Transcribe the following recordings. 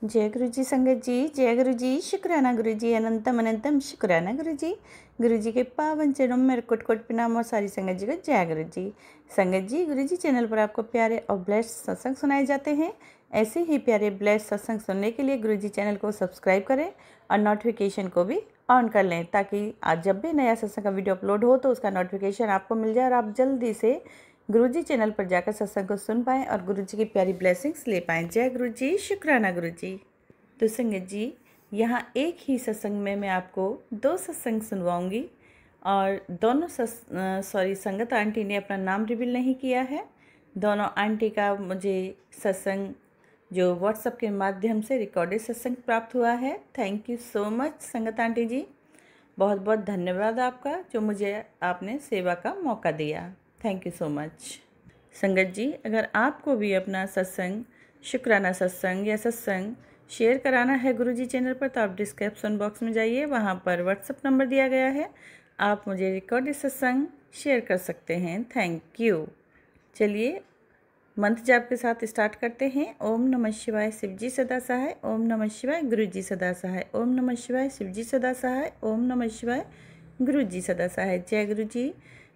जय गुरु जी संगत जी, जय गुरु जी, शुक्राना गुरु जी, अनंतम अनंतम शुक्राना गुरु जी। गुरु जी के पावन चरणों में मेरे कोट कोट प्रणाम और सारी संगत जी को जय गुरु जी। संगत जी, गुरु जी चैनल पर आपको प्यारे और ब्लेस्ड सत्संग सुनाए जाते हैं। ऐसे ही प्यारे ब्लेस्ड सत्संग सुनने के लिए गुरु जी चैनल को सब्सक्राइब करें और नोटिफिकेशन को भी ऑन कर लें, ताकि आज जब भी नया सत्संग का वीडियो अपलोड हो तो उसका नोटिफिकेशन आपको मिल जाए और आप जल्दी से गुरुजी चैनल पर जाकर सत्संग को सुन पाएँ और गुरुजी की प्यारी ब्लेसिंग्स ले पाएँ। जय गुरु जी, शुक्राना गुरु जी। तो संगत जी, यहाँ एक ही सत्संग में मैं आपको 2 सत्संग सुनवाऊंगी और दोनों संगत आंटी ने अपना नाम रिवील नहीं किया है। दोनों आंटी का मुझे सत्संग जो व्हाट्सएप के माध्यम से रिकॉर्डेड सत्संग प्राप्त हुआ है। थैंक यू सो मच संगत आंटी जी, बहुत बहुत धन्यवाद आपका जो मुझे आपने सेवा का मौका दिया। Thank you so much. संगत जी, अगर आपको भी अपना सत्संग, शुक्राना सत्संग या सत्संग शेयर कराना है गुरुजी चैनल पर, तो आप डिस्क्रिप्शन बॉक्स में जाइए, वहाँ पर व्हाट्सएप नंबर दिया गया है, आप मुझे रिकॉर्डेड सत्संग शेयर कर सकते हैं। Thank you. चलिए मंत्र जाप के साथ स्टार्ट करते हैं। ओम नमः शिवाय, शिवजी सदा सहाय। ओम नमः शिवाय, गुरुजी सदा सहाय। ओम नमः शिवाय, शिवजी सदा सहाय। ओम नमः शिवाय, गुरुजी सदा सहाय। जय गुरु जी,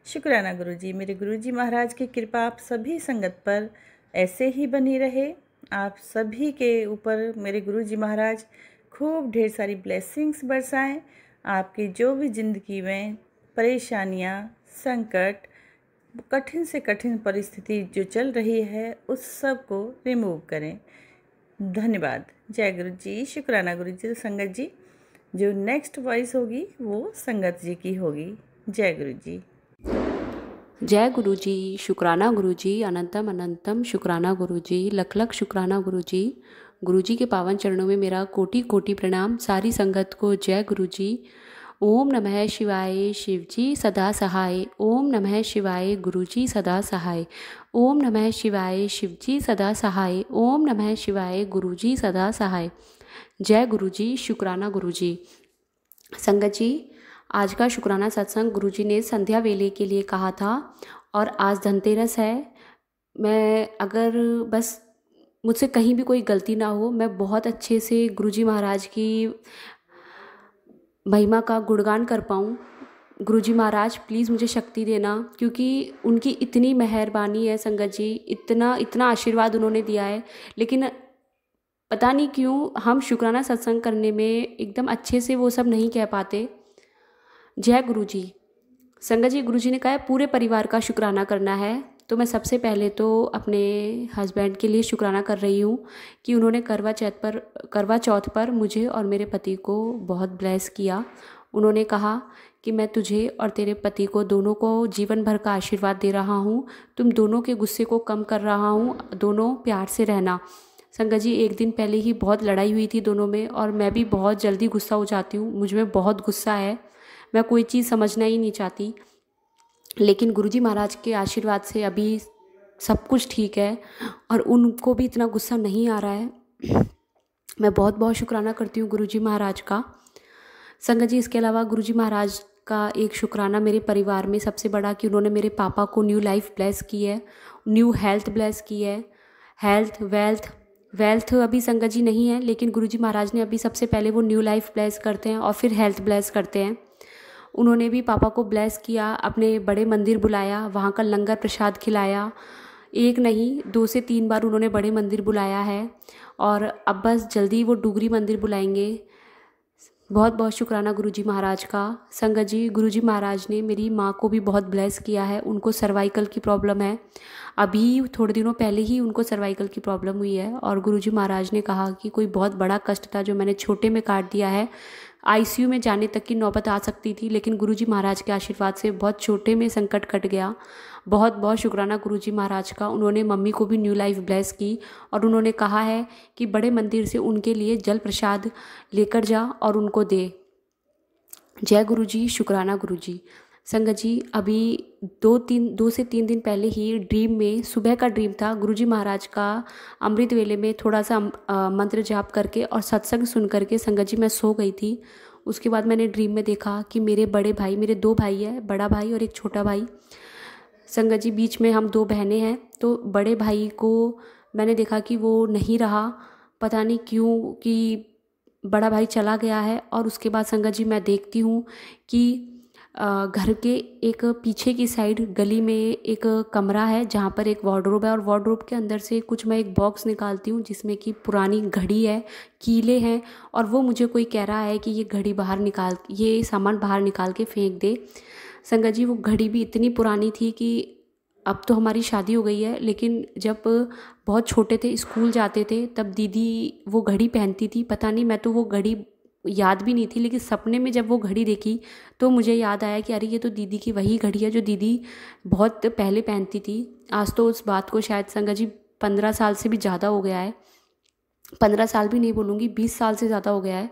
शुक्राना गुरु जी। मेरे गुरु जी महाराज की कृपा आप सभी संगत पर ऐसे ही बनी रहे। आप सभी के ऊपर मेरे गुरु जी महाराज खूब ढेर सारी ब्लेसिंग्स बरसाएं। आपकी जो भी ज़िंदगी में परेशानियां, संकट, कठिन से कठिन परिस्थिति जो चल रही है, उस सब को रिमूव करें। धन्यवाद। जय गुरु जी, शुक्राना गुरु जी। तो संगत जी, जो नेक्स्ट वॉइस होगी वो संगत जी की होगी। जय गुरु जी। जय गुरु जी, शुक्राना गुरु जी, अनंतम अनंतम शुक्राना गुरु जी, लख लख शुक्राना गुरु जी। गुरु जी के पावन चरणों में मेरा कोटि कोटि प्रणाम। सारी संगत को जय गुरु जी। ओम नमः शिवाय, शिवजी सदा सहाय। ओम नमः शिवाय, गुरु जी सदा सहाय। ओम नमः शिवाय, शिवजी सदा सहाय। ओम नमः शिवाय, गुरु जी सदा सहाय। जय गुरु जी, शुक्राना गुरु जी। संगत जी, आज का शुक्राना सत्संग गुरुजी ने संध्या वेले के लिए कहा था और आज धनतेरस है। मैं अगर बस मुझसे कहीं भी कोई गलती ना हो, मैं बहुत अच्छे से गुरुजी महाराज की महिमा का गुणगान कर पाऊँ। गुरुजी महाराज प्लीज़ मुझे शक्ति देना, क्योंकि उनकी इतनी मेहरबानी है संगत जी, इतना इतना आशीर्वाद उन्होंने दिया है। लेकिन पता नहीं क्यों हम शुक्राना सत्संग करने में एकदम अच्छे से वो सब नहीं कह पाते। जय गुरु जी। संगत जी, गुरु जी ने कहा है पूरे परिवार का शुक्राना करना है। तो मैं सबसे पहले तो अपने हस्बैंड के लिए शुक्राना कर रही हूँ कि उन्होंने करवा चौथ पर मुझे और मेरे पति को बहुत ब्लेस किया। उन्होंने कहा कि मैं तुझे और तेरे पति को दोनों को जीवन भर का आशीर्वाद दे रहा हूँ। तुम दोनों के गुस्से को कम कर रहा हूँ, दोनों प्यार से रहना। संगत जी, एक दिन पहले ही बहुत लड़ाई हुई थी दोनों में, और मैं भी बहुत जल्दी गुस्सा हो जाती हूँ, मुझ में बहुत गुस्सा है, मैं कोई चीज़ समझना ही नहीं चाहती। लेकिन गुरुजी महाराज के आशीर्वाद से अभी सब कुछ ठीक है और उनको भी इतना गुस्सा नहीं आ रहा है। मैं बहुत बहुत शुक्राना करती हूँ गुरुजी महाराज का। संगत जी, इसके अलावा गुरुजी महाराज का एक शुक्राना मेरे परिवार में सबसे बड़ा कि उन्होंने मेरे पापा को न्यू लाइफ ब्लेस की है, न्यू हेल्थ ब्लेस की है। हेल्थ, वेल्थ अभी संगत जी नहीं है, लेकिन गुरुजी महाराज ने अभी सबसे पहले वो न्यू लाइफ ब्लेस करते हैं और फिर हेल्थ ब्लेस करते हैं। उन्होंने भी पापा को ब्लेस किया, अपने बड़े मंदिर बुलाया, वहाँ का लंगर प्रसाद खिलाया। एक नहीं 2 से 3 बार उन्होंने बड़े मंदिर बुलाया है और अब बस जल्दी वो डुगरी मंदिर बुलाएंगे। बहुत बहुत शुक्राना गुरुजी महाराज का। संगत जी, गुरुजी महाराज ने मेरी माँ को भी बहुत ब्लेस किया है। उनको सर्वाइकल की प्रॉब्लम है, अभी थोड़े दिनों पहले ही उनको सर्वाइकल की प्रॉब्लम हुई है और गुरुजी महाराज ने कहा कि कोई बहुत बड़ा कष्ट था जो मैंने छोटे में काट दिया है, आईसीयू में जाने तक की नौबत आ सकती थी, लेकिन गुरुजी महाराज के आशीर्वाद से बहुत छोटे में संकट कट गया। बहुत बहुत शुक्राना गुरुजी महाराज का। उन्होंने मम्मी को भी न्यू लाइफ ब्लेस की और उन्होंने कहा है कि बड़े मंदिर से उनके लिए जल प्रसाद लेकर जा और उनको दे। जय गुरुजी, शुक्राना गुरुजी। संगत जी, अभी 2 से 3 दिन पहले ही ड्रीम में, सुबह का ड्रीम था, गुरुजी महाराज का अमृत वेले में थोड़ा सा मंत्र जाप करके और सत्संग सुन करके संगत जी मैं सो गई थी। उसके बाद मैंने ड्रीम में देखा कि मेरे बड़े भाई, मेरे 2 भाई हैं, बड़ा भाई और एक छोटा भाई। संगत जी, बीच में हम 2 बहनें हैं। तो बड़े भाई को मैंने देखा कि वो नहीं रहा, पता नहीं क्यों कि बड़ा भाई चला गया है। और उसके बाद संगत जी मैं देखती हूँ कि घर के एक पीछे की साइड गली में एक कमरा है जहाँ पर एक वार्डरोब है, और वार्डरोब के अंदर से कुछ मैं एक बॉक्स निकालती हूँ जिसमें कि पुरानी घड़ी है, कीले हैं, और वो मुझे कोई कह रहा है कि ये घड़ी बाहर निकाल, ये सामान बाहर निकाल के फेंक दे। संगत जी वो घड़ी भी इतनी पुरानी थी कि अब तो हमारी शादी हो गई है, लेकिन जब बहुत छोटे थे स्कूल जाते थे तब दीदी वो घड़ी पहनती थी। पता नहीं, मैं तो वो घड़ी याद भी नहीं थी, लेकिन सपने में जब वो घड़ी देखी तो मुझे याद आया कि अरे ये तो दीदी की वही घड़ी है जो दीदी बहुत पहले पहनती थी। आज तो उस बात को शायद संगत जी 15 साल से भी ज़्यादा हो गया है, 15 साल भी नहीं बोलूँगी, 20 साल से ज़्यादा हो गया है,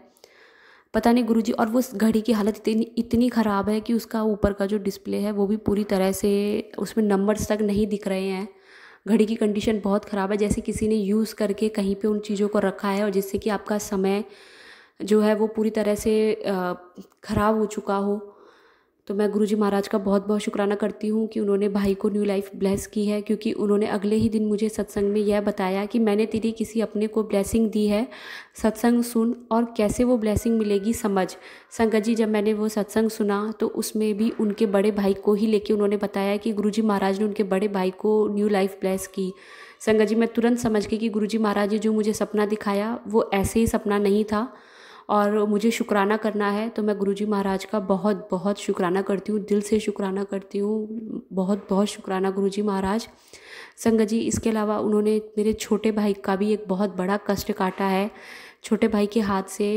पता नहीं गुरुजी। और वो घड़ी की हालत इतनी ख़राब है कि उसका ऊपर का जो डिस्प्ले है वो भी पूरी तरह से, उसमें नंबर्स तक नहीं दिख रहे हैं। घड़ी की कंडीशन बहुत ख़राब है, जैसे किसी ने यूज़ करके कहीं पे उन चीज़ों को रखा है और जिससे कि आपका समय जो है वो पूरी तरह से ख़राब हो चुका हो। तो मैं गुरुजी महाराज का बहुत बहुत शुक्राना करती हूँ कि उन्होंने भाई को न्यू लाइफ ब्लेस की है, क्योंकि उन्होंने अगले ही दिन मुझे सत्संग में यह बताया कि मैंने तेरी किसी अपने को ब्लेसिंग दी है, सत्संग सुन और कैसे वो ब्लेसिंग मिलेगी समझ। संगत जी जब मैंने वो सत्संग सुना तो उसमें भी उनके बड़े भाई को ही लेके उन्होंने बताया कि गुरुजी महाराज ने उनके बड़े भाई को न्यू लाइफ ब्लेस की। संगत जी मैं तुरंत समझ गई कि गुरुजी महाराज ने जो मुझे सपना दिखाया वो ऐसे ही सपना नहीं था और मुझे शुक्राना करना है। तो मैं गुरुजी महाराज का बहुत बहुत शुक्राना करती हूँ, दिल से शुक्राना करती हूँ, बहुत बहुत शुक्राना गुरुजी महाराज। संगत जी इसके अलावा उन्होंने मेरे छोटे भाई का भी एक बहुत बड़ा कष्ट काटा है। छोटे भाई के हाथ से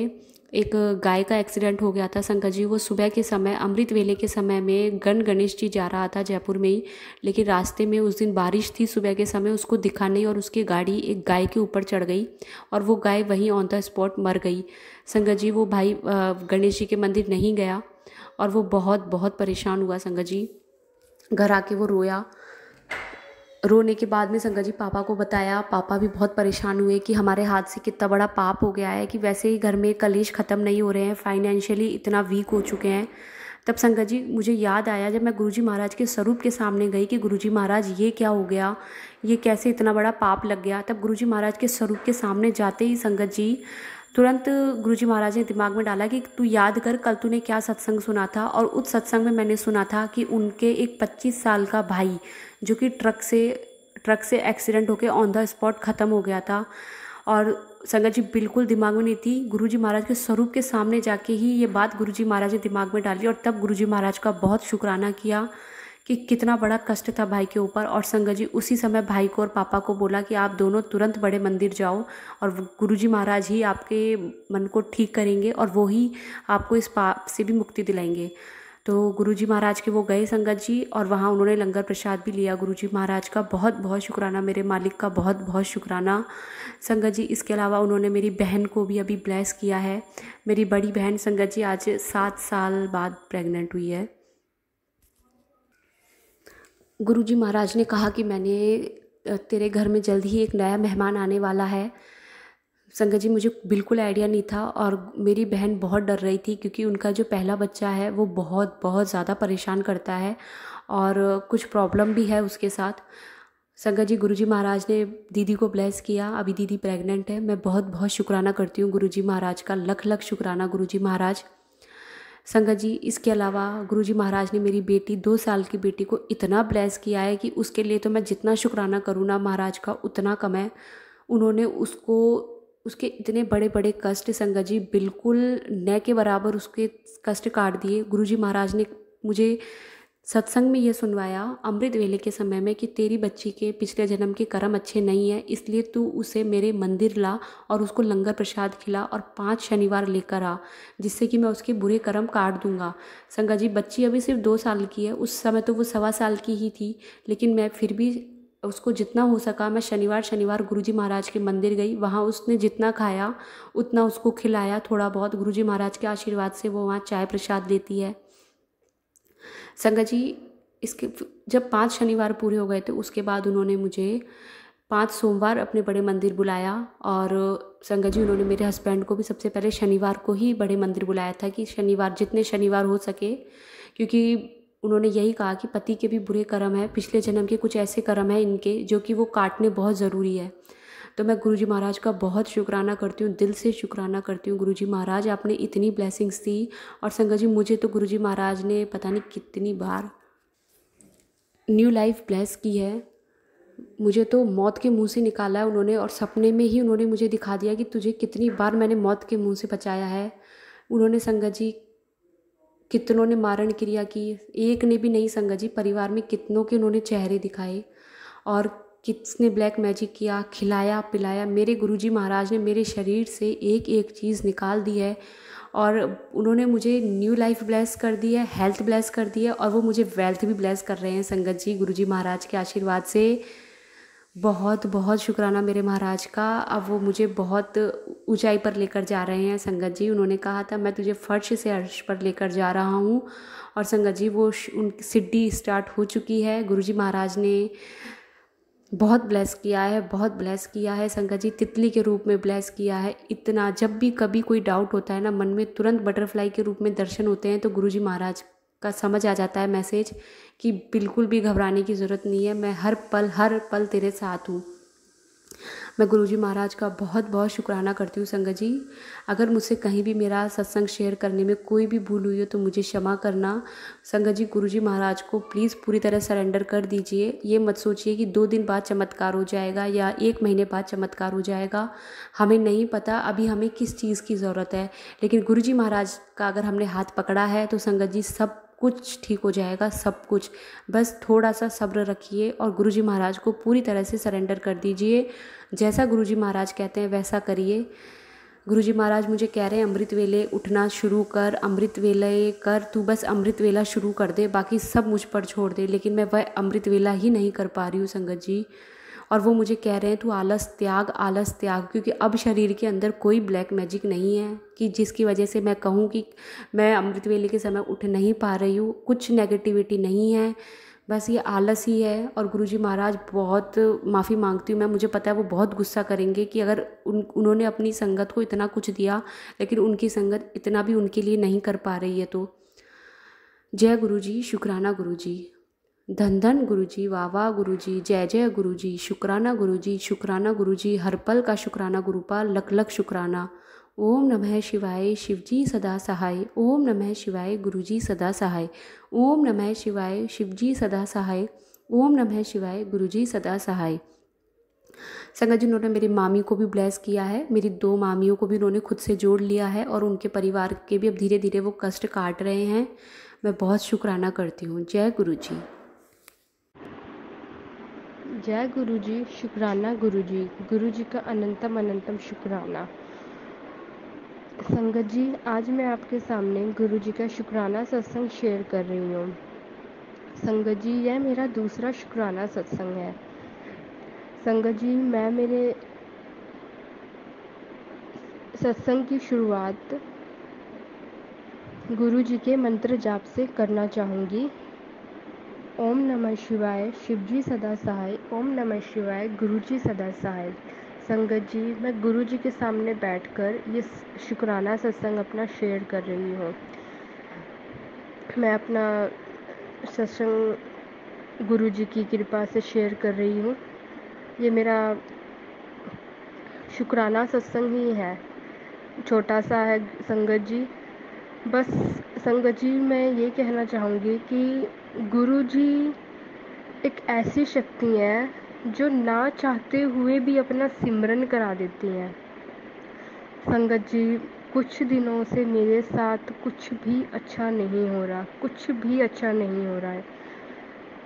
एक गाय का एक्सीडेंट हो गया था संगत जी। वो सुबह के समय अमृत वेले के समय में गणेश जी जा रहा था जयपुर में ही, लेकिन रास्ते में उस दिन बारिश थी, सुबह के समय उसको दिखा नहीं और उसकी गाड़ी एक गाय के ऊपर चढ़ गई और वो गाय वहीं ऑन द स्पॉट मर गई। संगत जी वो भाई गणेश जी के मंदिर नहीं गया और वो बहुत बहुत परेशान हुआ संगत जी। घर आके वो रोया, रोने के बाद में संगत जी पापा को बताया। पापा भी बहुत परेशान हुए कि हमारे हाथ से कितना बड़ा पाप हो गया है कि वैसे ही घर में कलेश ख़त्म नहीं हो रहे हैं, फाइनेंशियली इतना वीक हो चुके हैं। तब संगत जी मुझे याद आया जब मैं गुरुजी महाराज के स्वरूप के सामने गई कि गुरुजी महाराज ये क्या हो गया, ये कैसे इतना बड़ा पाप लग गया। तब गुरुजी महाराज के स्वरूप के सामने जाते ही संगत जी तुरंत गुरुजी महाराज ने दिमाग में डाला कि तू याद कर कल तूने क्या सत्संग सुना था। और उस सत्संग में मैंने सुना था कि उनके एक 25 साल का भाई जो कि ट्रक से एक्सीडेंट होकर ऑन द स्पॉट ख़त्म हो गया था। और संगत जी बिल्कुल दिमाग में नहीं थी, गुरुजी महाराज के स्वरूप के सामने जाके ही ये बात गुरुजी महाराज ने दिमाग में डाली और तब गुरुजी महाराज का बहुत शुक्राना किया कि कितना बड़ा कष्ट था भाई के ऊपर। और संगत जी उसी समय भाई को और पापा को बोला कि आप दोनों तुरंत बड़े मंदिर जाओ और गुरुजी महाराज ही आपके मन को ठीक करेंगे और वो ही आपको इस पाप से भी मुक्ति दिलाएंगे। तो गुरुजी महाराज के वो गए संगत जी और वहाँ उन्होंने लंगर प्रसाद भी लिया। गुरुजी महाराज का बहुत बहुत शुक्राना, मेरे मालिक का बहुत बहुत शुक्राना संगत जी। इसके अलावा उन्होंने मेरी बहन को भी अभी ब्लेस किया है। मेरी बड़ी बहन संगत जी आज 7 साल बाद प्रेग्नेंट हुई है। गुरुजी महाराज ने कहा कि मैंने तेरे घर में जल्द ही एक नया मेहमान आने वाला है। संगत जी मुझे बिल्कुल आइडिया नहीं था और मेरी बहन बहुत डर रही थी क्योंकि उनका जो पहला बच्चा है वो बहुत बहुत ज़्यादा परेशान करता है और कुछ प्रॉब्लम भी है उसके साथ। संगत जी गुरुजी महाराज ने दीदी को ब्लेस किया, अभी दीदी प्रेग्नेंट है। मैं बहुत बहुत शुक्राना करती हूँ गुरुजी महाराज का, लख लख शुक्राना गुरुजी महाराज। संगत जी इसके अलावा गुरुजी महाराज ने मेरी बेटी 2 साल की बेटी को इतना ब्लेस किया है कि उसके लिए तो मैं जितना शुक्राना करूँ ना महाराज का उतना कम है। उन्होंने उसके इतने बड़े बड़े कष्ट संगत जी बिल्कुल न के बराबर उसके कष्ट काट दिए। गुरुजी महाराज ने मुझे सत्संग में ये सुनवाया अमृत वेले के समय में कि तेरी बच्ची के पिछले जन्म के कर्म अच्छे नहीं है, इसलिए तू उसे मेरे मंदिर ला और उसको लंगर प्रसाद खिला और 5 शनिवार लेकर आ, जिससे कि मैं उसके बुरे कर्म काट दूंगा। संगत जी बच्ची अभी सिर्फ 2 साल की है, उस समय तो वो 1.25 साल की ही थी, लेकिन मैं फिर भी उसको जितना हो सका मैं शनिवार गुरुजी महाराज के मंदिर गई। वहाँ उसने जितना खाया उतना उसको खिलाया, थोड़ा बहुत गुरुजी महाराज के आशीर्वाद से वो वहाँ चाय प्रसाद लेती है। संगत जी इसके जब 5 शनिवार पूरे हो गए थे उसके बाद उन्होंने मुझे 5 सोमवार अपने बड़े मंदिर बुलाया। और संगत जी उन्होंने मेरे हस्बैंड को भी सबसे पहले शनिवार को ही बड़े मंदिर बुलाया था कि शनिवार जितने शनिवार हो सके, क्योंकि उन्होंने यही कहा कि पति के भी बुरे कर्म है, पिछले जन्म के कुछ ऐसे कर्म हैं इनके जो कि वो काटने बहुत ज़रूरी है। तो मैं गुरुजी महाराज का बहुत शुक्राना करती हूँ, दिल से शुक्राना करती हूँ। गुरुजी महाराज आपने इतनी ब्लेसिंग्स दी। और संगत जी मुझे तो गुरुजी महाराज ने पता नहीं कितनी बार न्यू लाइफ ब्लेस की है। मुझे तो मौत के मुंह से निकाला है उन्होंने, और सपने में ही उन्होंने मुझे दिखा दिया कि तुझे कितनी बार मैंने मौत के मुंह से बचाया है। उन्होंने संगत जी कितनों ने मारण क्रिया की, एक ने भी नहीं संगत जी, परिवार में कितनों के उन्होंने चेहरे दिखाए और किसने ब्लैक मैजिक किया, खिलाया पिलाया। मेरे गुरुजी महाराज ने मेरे शरीर से एक एक चीज़ निकाल दी है और उन्होंने मुझे न्यू लाइफ ब्लेस कर दी है, हेल्थ ब्लेस कर दी है, और वो मुझे वेल्थ भी ब्लेस कर रहे हैं संगत जी गुरुजी महाराज के आशीर्वाद से। बहुत बहुत शुक्राना मेरे महाराज का। अब वो मुझे बहुत ऊंचाई पर लेकर जा रहे हैं संगत जी। उन्होंने कहा था मैं तुझे फर्श से अर्श पर लेकर जा रहा हूँ, और संगत जी वो उनकी सीढ़ी स्टार्ट हो चुकी है। गुरुजी महाराज ने बहुत ब्लेस किया है, बहुत ब्लेस किया है संगत जी, तितली के रूप में ब्लेस किया है। इतना जब भी कभी कोई डाउट होता है ना मन में, तुरंत बटरफ्लाई के रूप में दर्शन होते हैं, तो गुरुजी महाराज का समझ आ जाता है मैसेज कि बिल्कुल भी घबराने की ज़रूरत नहीं है, मैं हर पल तेरे साथ हूँ। मैं गुरुजी महाराज का बहुत बहुत शुक्राना करती हूँ संगत जी। अगर मुझसे कहीं भी मेरा सत्संग शेयर करने में कोई भी भूल हुई हो तो मुझे क्षमा करना संगत जी। गुरुजी महाराज को प्लीज़ पूरी तरह सरेंडर कर दीजिए। ये मत सोचिए कि 2 दिन बाद चमत्कार हो जाएगा या 1 महीने बाद चमत्कार हो जाएगा, हमें नहीं पता अभी हमें किस चीज़ की ज़रूरत है, लेकिन गुरुजी महाराज का अगर हमने हाथ पकड़ा है तो संगत जी सब कुछ ठीक हो जाएगा, सब कुछ। बस थोड़ा सा सब्र रखिए और गुरुजी महाराज को पूरी तरह से सरेंडर कर दीजिए। जैसा गुरुजी महाराज कहते हैं वैसा करिए। गुरुजी महाराज मुझे कह रहे हैं अमृत वेले उठना शुरू कर, अमृत वेले कर, तू बस अमृत वेला शुरू कर दे, बाकी सब मुझ पर छोड़ दे। लेकिन मैं वह अमृत वेला ही नहीं कर पा रही हूँ संगत जी। और वो मुझे कह रहे हैं तू आलस त्याग, क्योंकि अब शरीर के अंदर कोई ब्लैक मैजिक नहीं है कि जिसकी वजह से मैं कहूँ कि मैं अमृत वेले के समय उठ नहीं पा रही हूँ। कुछ नेगेटिविटी नहीं है, बस ये आलस ही है। और गुरुजी महाराज बहुत माफ़ी मांगती हूँ मैं, मुझे पता है वो बहुत गुस्सा करेंगे कि अगर उन्होंने अपनी संगत को इतना कुछ दिया लेकिन उनकी संगत इतना भी उनके लिए नहीं कर पा रही है। तो जय गुरुजी, शुक्राना गुरुजी, धन धन गुरुजी, वाह वाह गुरुजी, जय जय गुरुजी, शुक्राना गुरुजी, शुक्राना गुरुजी, हर पल का शुक्राना गुरुपाल, लख लख शुक्राना। ओम नमः शिवाय, शिवजी सदा सहाय। ओम नमः शिवाय, गुरुजी सदा सहाय। ओम नमः शिवाय, शिवजी सदा सहाय। ओम नमः शिवाय, गुरुजी सदा सहाय। संगत जी उन्होंने मेरी मामी को भी ब्लेस किया है, मेरी 2 मामियों को भी उन्होंने खुद से जोड़ लिया है और उनके परिवार के भी अब धीरे धीरे वो कष्ट काट रहे हैं। मैं बहुत शुक्राना करती हूँ। जय गुरुजी। जय गुरुजी, शुक्राना गुरुजी, गुरुजी का अनंतम अनंतम शुक्राना। संगत जी आज मैं आपके सामने गुरुजी का शुक्राना सत्संग शेयर कर रही हूँ। संगत जी यह मेरा दूसरा शुक्राना सत्संग है। संगत जी मैं मेरे सत्संग की शुरुआत गुरुजी के मंत्र जाप से करना चाहूँगी। ओम नमः शिवाय, शिवजी सदा सहाय। ओम नमः शिवाय, गुरुजी सदा सहाय। संगत जी मैं गुरुजी के सामने बैठकर ये शुक्राना सत्संग अपना शेयर कर रही हूँ। मैं अपना सत्संग गुरुजी की कृपा से शेयर कर रही हूँ। ये मेरा शुक्राना सत्संग ही है, छोटा सा है संगत जी। बस संगत जी मैं ये कहना चाहूँगी कि गुरुजी एक ऐसी शक्ति है जो ना चाहते हुए भी अपना सिमरन करा देती हैं। संगत जी कुछ दिनों से मेरे साथ कुछ भी अच्छा नहीं हो रहा, कुछ भी अच्छा नहीं हो रहा है।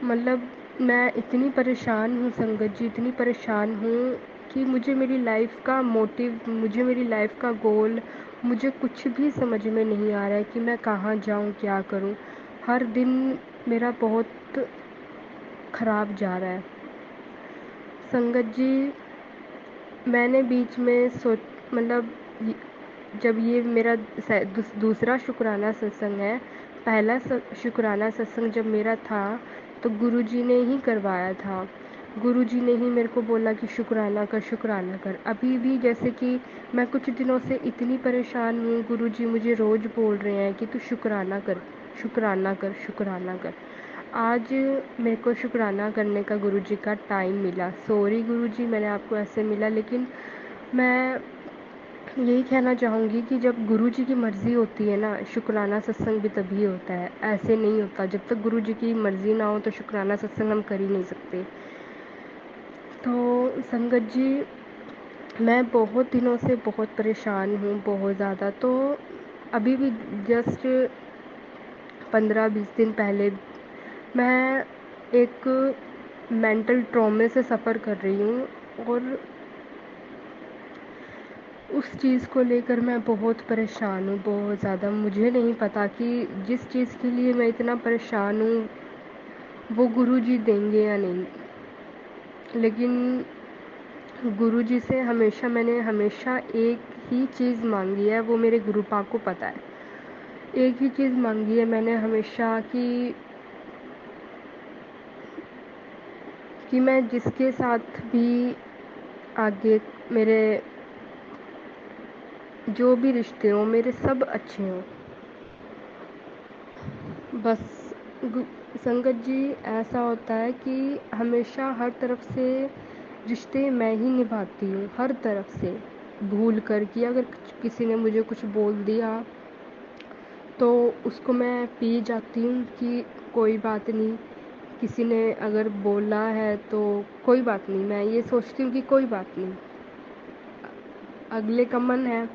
मतलब मैं इतनी परेशान हूँ संगत जी, इतनी परेशान हूँ कि मुझे मेरी लाइफ का मोटिव, मुझे मेरी लाइफ का गोल, मुझे कुछ भी समझ में नहीं आ रहा है कि मैं कहाँ जाऊँ, क्या करूँ। हर दिन मेरा बहुत ख़राब जा रहा है। संगत जी मैंने बीच में मतलब जब ये मेरा दूसरा शुक्राना सत्संग है, पहला शुक्राना सत्संग जब मेरा था तो गुरुजी ने ही करवाया था। गुरुजी ने ही मेरे को बोला कि शुक्राना कर। अभी भी जैसे कि मैं कुछ दिनों से इतनी परेशान हूँ, गुरुजी मुझे रोज़ बोल रहे हैं कि तू शुक्राना कर। आज मेरे को शुक्राना करने का गुरुजी का टाइम मिला। सॉरी गुरुजी, मैंने आपको ऐसे मिला, लेकिन मैं यही कहना चाहूँगी कि जब गुरुजी की मर्ज़ी होती है ना, शुक्राना सत्संग भी तभी होता है, ऐसे नहीं होता। जब तक गुरुजी की मर्ज़ी ना हो तो शुक्राना सत्संग हम कर ही नहीं सकते। तो संगत जी, मैं बहुत दिनों से बहुत परेशान हूँ, बहुत ज़्यादा। तो अभी भी जस्ट 15-20 दिन पहले मैं एक मेंटल ट्रॉमे से सफ़र कर रही हूँ, और उस चीज़ को लेकर मैं बहुत परेशान हूँ, बहुत ज़्यादा। मुझे नहीं पता कि जिस चीज़ के लिए मैं इतना परेशान हूँ वो गुरुजी देंगे या नहीं, लेकिन गुरुजी से मैंने हमेशा एक ही चीज़ मांगी है, वो मेरे गुरुपा को पता है। एक ही चीज़ मांगी है मैंने हमेशा कि मैं जिसके साथ भी आगे मेरे जो भी रिश्ते हों, मेरे सब अच्छे हों। बस संगत जी, ऐसा होता है कि हमेशा हर तरफ से रिश्ते मैं ही निभाती हूँ, हर तरफ से भूल कर। कि अगर किसी ने मुझे कुछ बोल दिया तो उसको मैं पी जाती हूँ कि कोई बात नहीं, किसी ने अगर बोला है तो कोई बात नहीं, मैं ये सोचती हूँ कि कोई बात नहीं, अगले का मन है।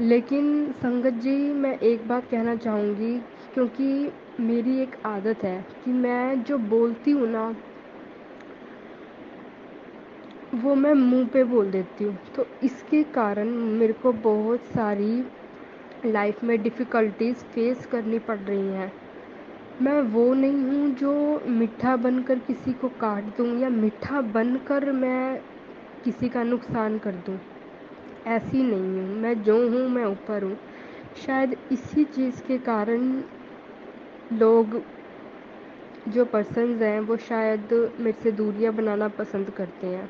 लेकिन संगत जी, मैं एक बात कहना चाहूँगी, क्योंकि मेरी एक आदत है कि मैं जो बोलती हूँ ना, वो मैं मुंह पे बोल देती हूँ। तो इसके कारण मेरे को बहुत सारी लाइफ में डिफ़िकल्टीज़ फेस करनी पड़ रही हैं। मैं वो नहीं हूँ जो मीठा बनकर किसी को काट दूँ, या मीठा बनकर मैं किसी का नुकसान कर दूँ, ऐसी नहीं हूँ। मैं जो हूँ, मैं ऊपर हूँ। शायद इसी चीज़ के कारण लोग, जो पर्सन्स हैं, वो शायद मेरे से दूरियां बनाना पसंद करते हैं।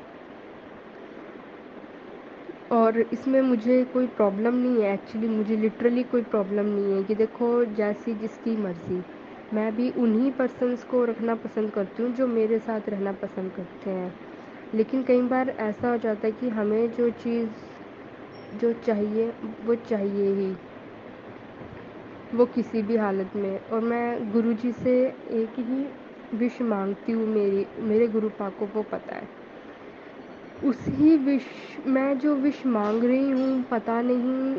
और इसमें मुझे कोई प्रॉब्लम नहीं है, एक्चुअली मुझे लिटरली कोई प्रॉब्लम नहीं है। कि देखो, जैसी जिसकी मर्ज़ी, मैं भी उन्हीं पर्सन्स को रखना पसंद करती हूँ जो मेरे साथ रहना पसंद करते हैं। लेकिन कई बार ऐसा हो जाता है कि हमें जो चीज़ जो चाहिए वो चाहिए ही, वो किसी भी हालत में। और मैं गुरुजी से एक ही विश मांगती हूँ, मेरे गुरुपा को वो पता है। उसी विश मैं जो विश मांग रही हूँ, पता नहीं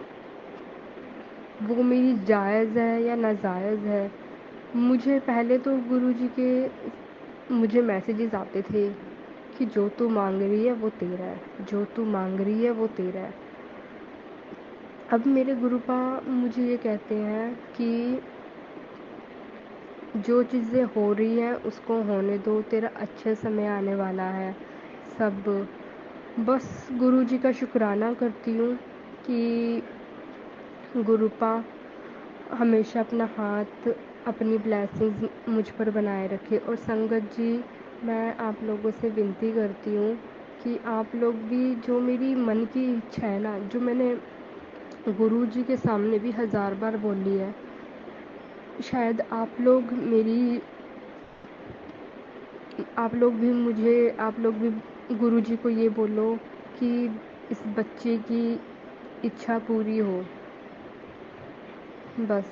वो मेरी जायज़ है या नाजायज़ है। मुझे पहले तो गुरुजी के मुझे मैसेजेस आते थे कि जो तू मांग रही है वो तेरा है, जो तू मांग रही है वो तेरा है। अब मेरे गुरुपा मुझे ये कहते हैं कि जो चीज़ें हो रही हैं उसको होने दो, तेरा अच्छा समय आने वाला है। सब बस गुरुजी का शुक्राना करती हूँ कि गुरुपा हमेशा अपना हाथ, अपनी ब्लेसिंग्स मुझ पर बनाए रखे। और संगत जी, मैं आप लोगों से विनती करती हूँ कि आप लोग भी, जो मेरी मन की इच्छा है ना, जो मैंने गुरुजी के सामने भी 1000 बार बोली है, शायद आप लोग भी गुरुजी को ये बोलो कि इस बच्चे की इच्छा पूरी हो। बस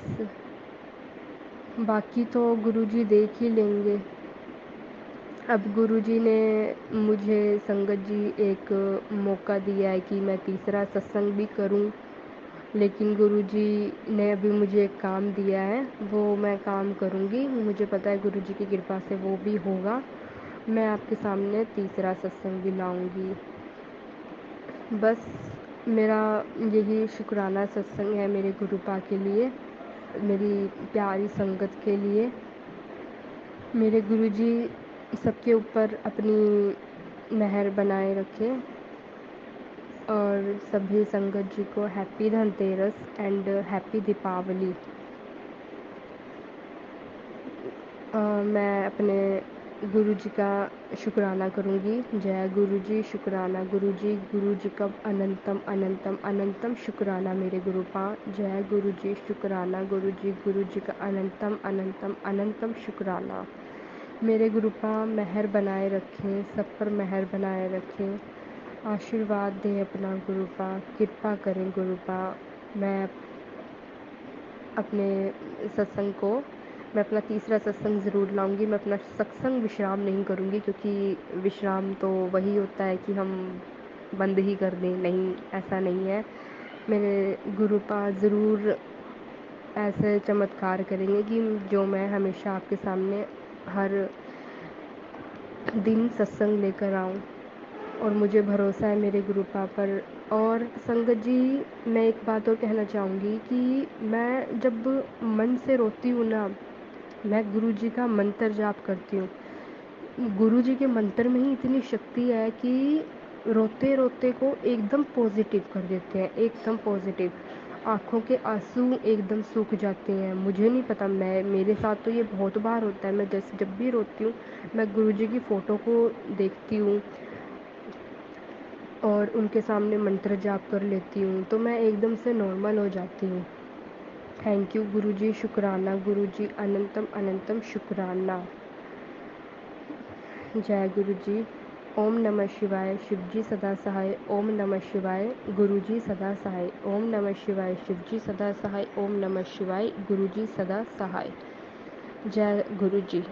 बाकी तो गुरुजी देख ही लेंगे। अब गुरुजी ने मुझे, संगत जी, एक मौका दिया है कि मैं तीसरा सत्संग भी करूं। लेकिन गुरुजी ने अभी मुझे एक काम दिया है, वो मैं काम करूंगी। मुझे पता है गुरुजी की कृपा से वो भी होगा। मैं आपके सामने तीसरा सत्संग भी लाऊंगी। बस मेरा यही शुक्राना सत्संग है मेरे गुरुपा के लिए, मेरी प्यारी संगत के लिए। मेरे गुरुजी सबके ऊपर अपनी मेहर बनाए रखें। और सभी संगत जी को happy Dhanteras and happy Deepavali. मैं अपने गुरु जी का शुक्राना करूँगी। जय गुरु जी, शुक्राना गुरु जी का अनंतम अनंतम अनंतम शुक्राना मेरे गुरुपा। जय गुरु जी, शुक्राना गुरु जी का अनंतम अनंतम अनंतम शुक्राना। मेरे गुरुपा मेहर बनाए रखें, सब पर मेहर बनाए रखें, आशीर्वाद दें अपना गुरुपा, कृपा करें गुरुपा। मैं अपने सत्संग को, मैं अपना तीसरा सत्संग ज़रूर लाऊंगी। मैं अपना सत्संग विश्राम नहीं करूंगी, क्योंकि विश्राम तो वही होता है कि हम बंद ही कर दें, नहीं, ऐसा नहीं है। मेरे गुरुपा ज़रूर ऐसे चमत्कार करेंगे कि जो मैं हमेशा आपके सामने हर दिन सत्संग लेकर आऊँ, और मुझे भरोसा है मेरे गुरुपा पर। और संगत जी, मैं एक बात और कहना चाहूँगी कि मैं जब मन से रोती हूँ ना, मैं गुरु जी का मंत्र जाप करती हूँ। गुरु जी के मंत्र में ही इतनी शक्ति है कि रोते रोते को एकदम पॉजिटिव कर देते हैं, एकदम पॉजिटिव। आँखों के आंसू एकदम सूख जाते हैं। मुझे नहीं पता, मेरे साथ तो ये बहुत बार होता है। मैं जब भी रोती हूँ, मैं गुरु जी की फ़ोटो को देखती हूँ और उनके सामने मंत्र जाप कर लेती हूँ, तो मैं एकदम से नॉर्मल हो जाती हूँ। थैंक यू गुरु जी, शुक्राना गुरु जी, अनंतम अनंतम शुक्राना। जय गुरु जी। ओम नमः शिवाय, शिव जी सदा सहाय। ओम नमः शिवाय, गुरु जी सदा सहाय। ओम नमः शिवाय, शिव जी सदा सहाय। ओम नमः शिवाय, गुरु जी सदा सहाय। जय गुरु जी।